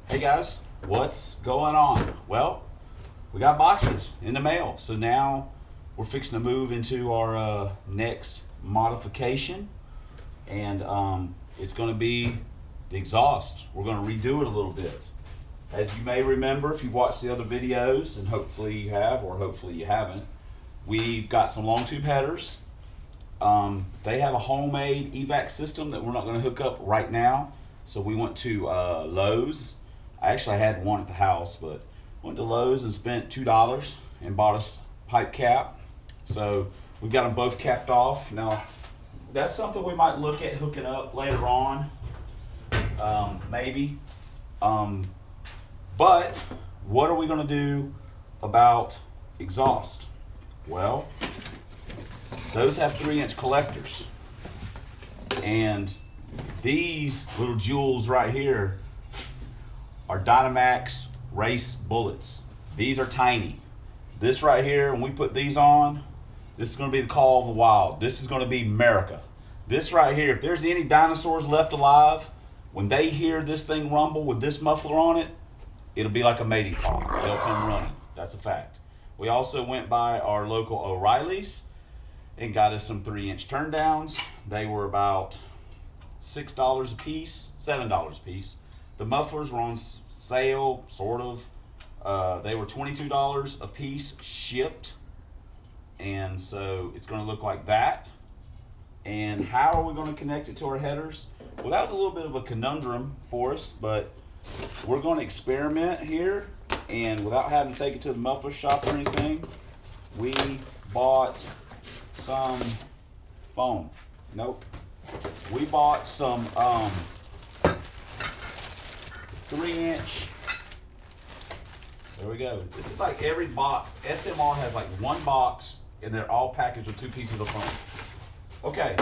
Hey guys, what's going on? Well, we got boxes in the mail, so now we're fixing to move into our next modification, and it's going to be the exhaust. We're going to redo it a little bit. As you may remember, if you've watched the other videos, and hopefully you have, or hopefully you haven't, we've got some long tube headers. They have a homemade evac system that we're not going to hook up right now, so we went to Lowe's. I actually had one at the house, but went to Lowe's and spent $2 and bought us pipe cap. So we've got them both capped off. Now, that's something we might look at hooking up later on, maybe. But what are we going to do about exhaust? Well, those have 3-inch collectors, and these little jewels right here are Dynamax race bullets. These are tiny. This right here, when we put these on, this is going to be the call of the wild. This is going to be America. This right here, if there's any dinosaurs left alive, when they hear this thing rumble with this muffler on it, it'll be like a mating call. They'll come running. That's a fact. We also went by our local O'Reilly's and got us some 3-inch turn downs. They were about $6 a piece, $7 a piece. The mufflers were on sale, sort of. They were $22 a piece shipped. And so it's going to look like that. And how are we going to connect it to our headers? Well, that was a little bit of a conundrum for us, but we're going to experiment here. And without having to take it to the muffler shop or anything, we bought some foam. Nope. We bought some 3-inch. There we go. This is like every box. SMR has like one box, and they're all packaged with 2 pieces of foam. Okay,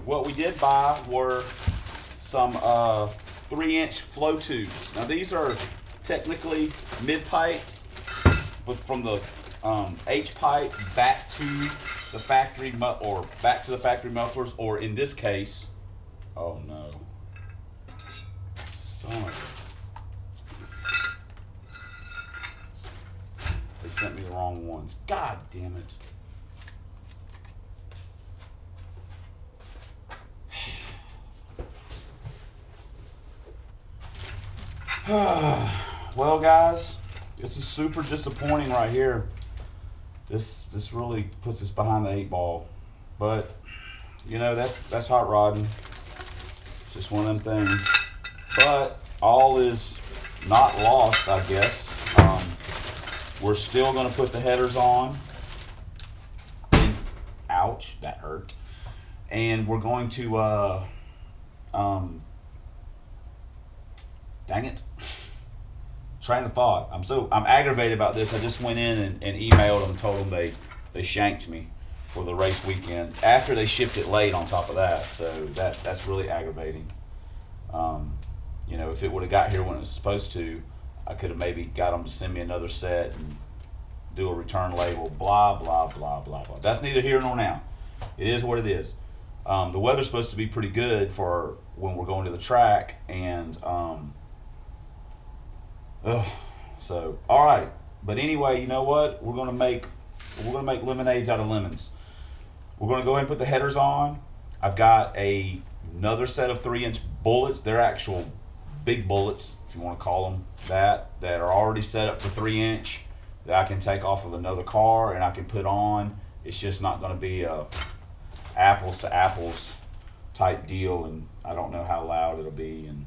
what we did buy were some 3-inch flow tubes. Now these are technically mid pipes, but from the H pipe back to the factory mufflers, or in this case, oh no, son of a, they sent me the wrong ones. God damn it. Well, guys, this is super disappointing right here. This really puts us behind the 8 ball, but you know, that's hot rodding. It's just one of them things. But all is not lost, I guess. We're still going to put the headers on. Ouch, that hurt. And we're going to dang it. Train of thought. I'm aggravated about this. I just went in and emailed them, told them they shanked me for the race weekend after they shipped it late on top of that. So that's really aggravating. You know, if it would have got here when it was supposed to, I could have maybe got them to send me another set and do a return label, blah, blah, blah, blah, blah. That's neither here nor now. It is what it is. The weather's supposed to be pretty good for when we're going to the track, and so all right. But anyway, you know what? We're gonna make lemonades out of lemons. We're gonna go ahead and put the headers on. I've got another set of 3-inch bullets. They're actual big bullets, if you want to call them that are already set up for 3-inch that I can take off of another car and I can put on. It's just not going to be a apples to apples type deal, and I don't know how loud it'll be and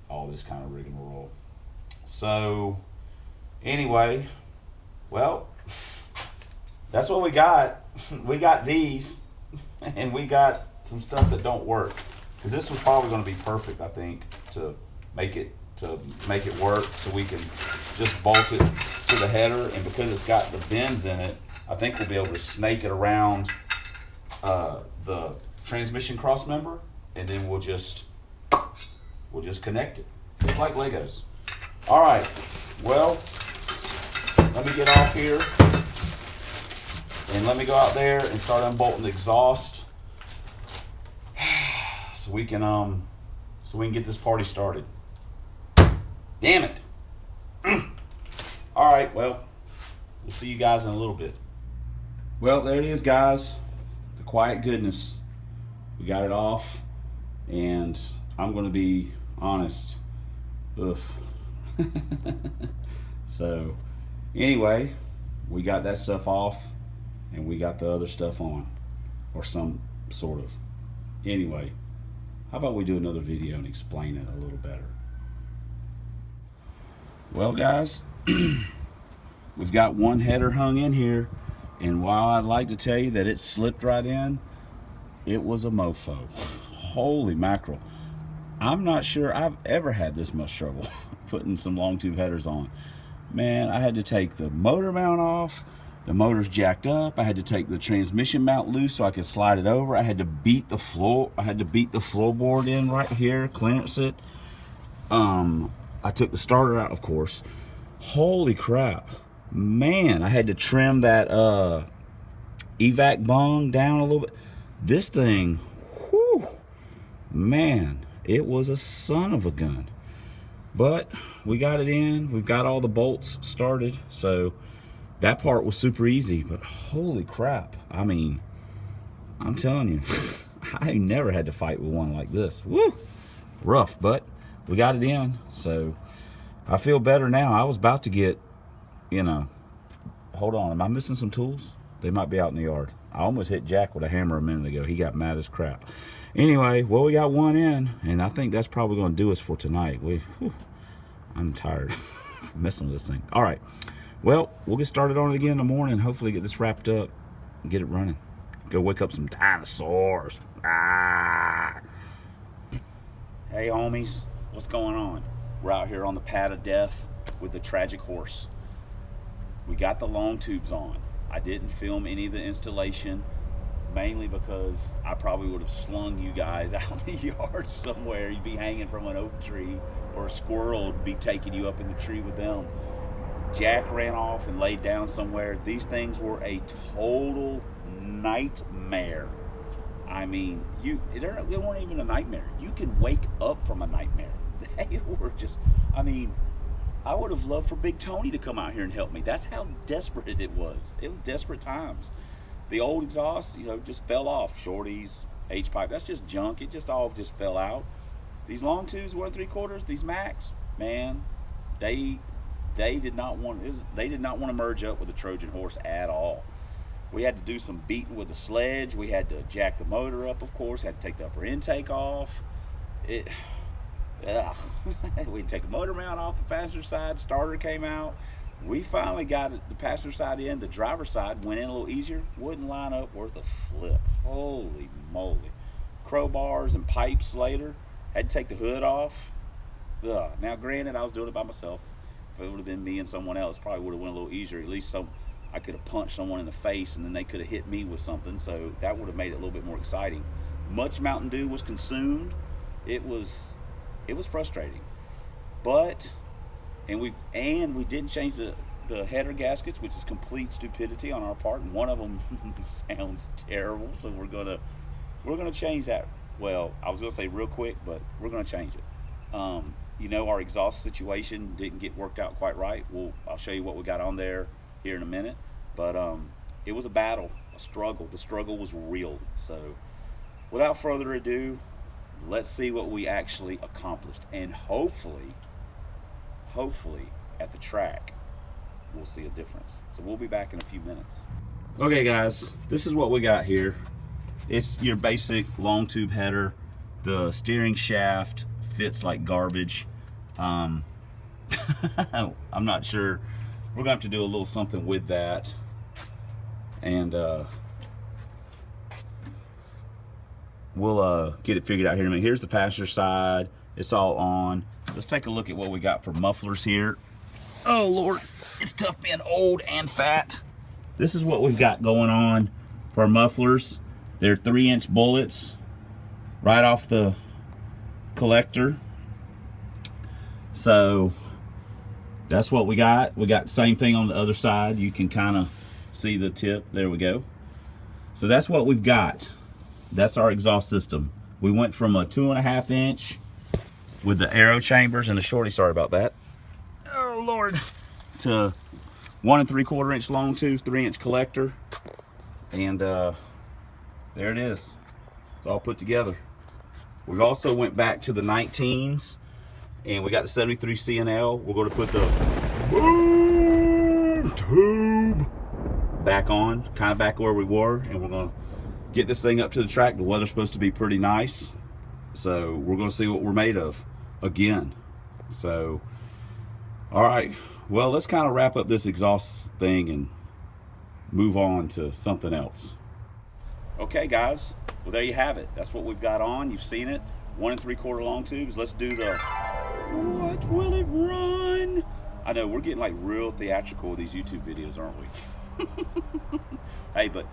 all this kind of rigmarole. So anyway, well, that's what we got. We got these, and we got some stuff that don't work, because this was probably going to be perfect, I think, to make it work, so we can just bolt it to the header, and because it's got the bends in it, I think we'll be able to snake it around the transmission cross member, and then we'll just connect it, just like Legos. All right, well, let me get off here and let me go out there and start unbolting the exhaust so we can get this party started. Damn it. All right, well, we'll see you guys in a little bit. Well, there it is, guys. The quiet goodness. We got it off, and I'm going to be honest. Oof. So, anyway, we got that stuff off, and we got the other stuff on, or some sort of. Anyway, how about we do another video and explain it a little better? Well, guys, we've got one header hung in here, and while I'd like to tell you that it slipped right in, it was a mofo. Holy mackerel. I'm not sure I've ever had this much trouble putting some long tube headers on. Man, I had to take the motor mount off. The motor's jacked up. I had to take the transmission mount loose so I could slide it over. I had to beat the floor. I had to beat the floorboard in right here, clearance it. I took the starter out, of course. Holy crap. Man, I had to trim that evac bung down a little bit. This thing, whew, man, it was a son of a gun. But we got it in. We've got all the bolts started. So that part was super easy. But holy crap. I mean, I'm telling you, I never had to fight with one like this. Woo! Rough, but we got it in. So I feel better now. I was about to get, you know, hold on. Am I missing some tools? They might be out in the yard. I almost hit Jack with a hammer a minute ago. He got mad as crap. Anyway, well, we got one in, and I think that's probably going to do us for tonight. I'm tired messing with this thing. All right. Well, we'll get started on it again in the morning. Hopefully get this wrapped up and get it running. Go wake up some dinosaurs. Ah. Hey, homies. What's going on? We're out here on the pad of death with the tragic horse. We got the long tubes on. I didn't film any of the installation, mainly because I probably would have slung you guys out in the yard somewhere. You'd be hanging from an oak tree, or a squirrel would be taking you up in the tree with them. Jack ran off and laid down somewhere. These things were a total nightmare. I mean, they weren't even a nightmare. You can wake up from a nightmare. They were just, I mean, I would have loved for Big Tony to come out here and help me. That's how desperate it was. It was desperate times. The old exhaust, you know, just fell off. Shorties, H-pipe, that's just junk. It just all just fell out. These long tubes, 1 3/4, these Max, man, they did not want to merge up with the Trojan horse at all. We had to do some beating with the sledge. We had to jack the motor up, of course. Had to take the upper intake off. We had to take the motor mount off the passenger side. Starter came out. We finally got the passenger side in. The driver's side went in a little easier. Wouldn't line up worth a flip. Holy moly. Crowbars and pipes later. Had to take the hood off. Ugh. Now, granted, I was doing it by myself. If it would have been me and someone else, probably would have went a little easier. At least I could have punched someone in the face, and then they could have hit me with something. So that would have made it a little bit more exciting. Much Mountain Dew was consumed. It was frustrating, but we didn't change the header gaskets, which is complete stupidity on our part, and one of them sounds terrible. So we're gonna change that. Well, I was gonna say real quick, but we're gonna change it. You know, our exhaust situation didn't get worked out quite right. I'll show you what we got on there here in a minute, but it was a battle, a struggle. The struggle was real. So without further ado, let's see what we actually accomplished, and hopefully at the track we'll see a difference. So we'll be back in a few minutes. Okay, guys, this is what we got here. It's your basic long tube header. The steering shaft fits like garbage. I'm not sure. We're gonna have to do a little something with that, and we'll get it figured out here in a minute. Here's the passenger side. It's all on. Let's take a look at what we got for mufflers here. Oh Lord, it's tough being old and fat. This is what we've got going on for our mufflers. They're 3-inch bullets right off the collector. So that's what we got. We got the same thing on the other side. You can kind of see the tip. There we go. So that's what we've got. That's our exhaust system. We went from a 2.5 inch with the aero chambers and the shorty, sorry about that, oh Lord, to 1 3/4 inch long tubes, 3-inch collector, and there it is. It's all put together. We also went back to the 19s, and we got the 73 CNL. We're going to put the boom tube back on, kind of back where we were, and we're going to get this thing up to the track. The weather's supposed to be pretty nice, so we're going to see what we're made of again. So, all right, well, let's kind of wrap up this exhaust thing and move on to something else. Okay, guys, well, there you have it. That's what we've got on. You've seen it. 1 3/4 long tubes. Let's do the what will it run? I know we're getting like real theatrical with these YouTube videos, aren't we? Hey, but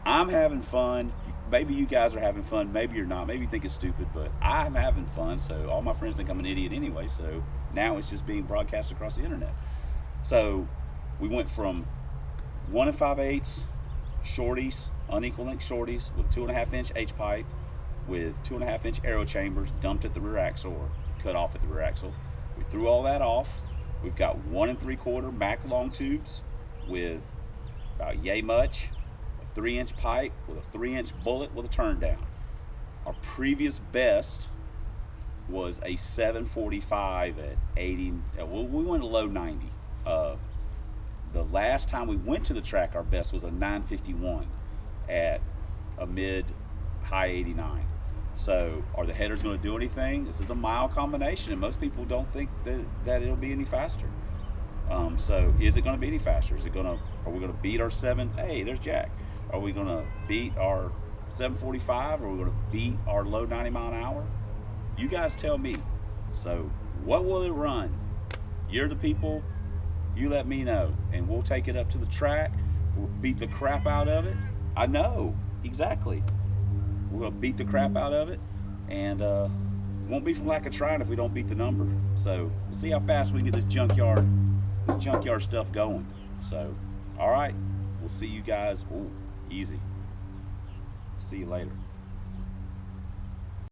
I'm having fun. Maybe you guys are having fun. Maybe you're not. Maybe you think it's stupid, but I'm having fun. So all my friends think I'm an idiot anyway. So now it's just being broadcast across the internet. So we went from 1 5/8 shorties, unequal length shorties with 2.5 inch H pipe with 2.5 inch aero chambers dumped at the rear axle or cut off at the rear axle. We threw all that off. We've got 1 3/4 Mac long tubes with about yay much, a 3-inch pipe with a 3-inch bullet with a turn down. Our previous best was a 745 at 80. Well, we went to low 90. The last time we went to the track, our best was a 951 at a mid-high 89. So are the headers going to do anything? This is a mild combination, and most people don't think that it'll be any faster. So is it going to be any faster? Are we going to beat our 7? Hey, there's Jack. Are we going to beat our 745? Or are we going to beat our low 90 mile an hour? You guys tell me. So what will it run? You're the people. You let me know, and we'll take it up to the track. We'll beat the crap out of it. I know, exactly. We're gonna beat the crap out of it, and it won't be from lack of trying if we don't beat the number. So we'll see how fast we can get this junkyard stuff going. So, all right, we'll see you guys. Ooh, easy. See you later.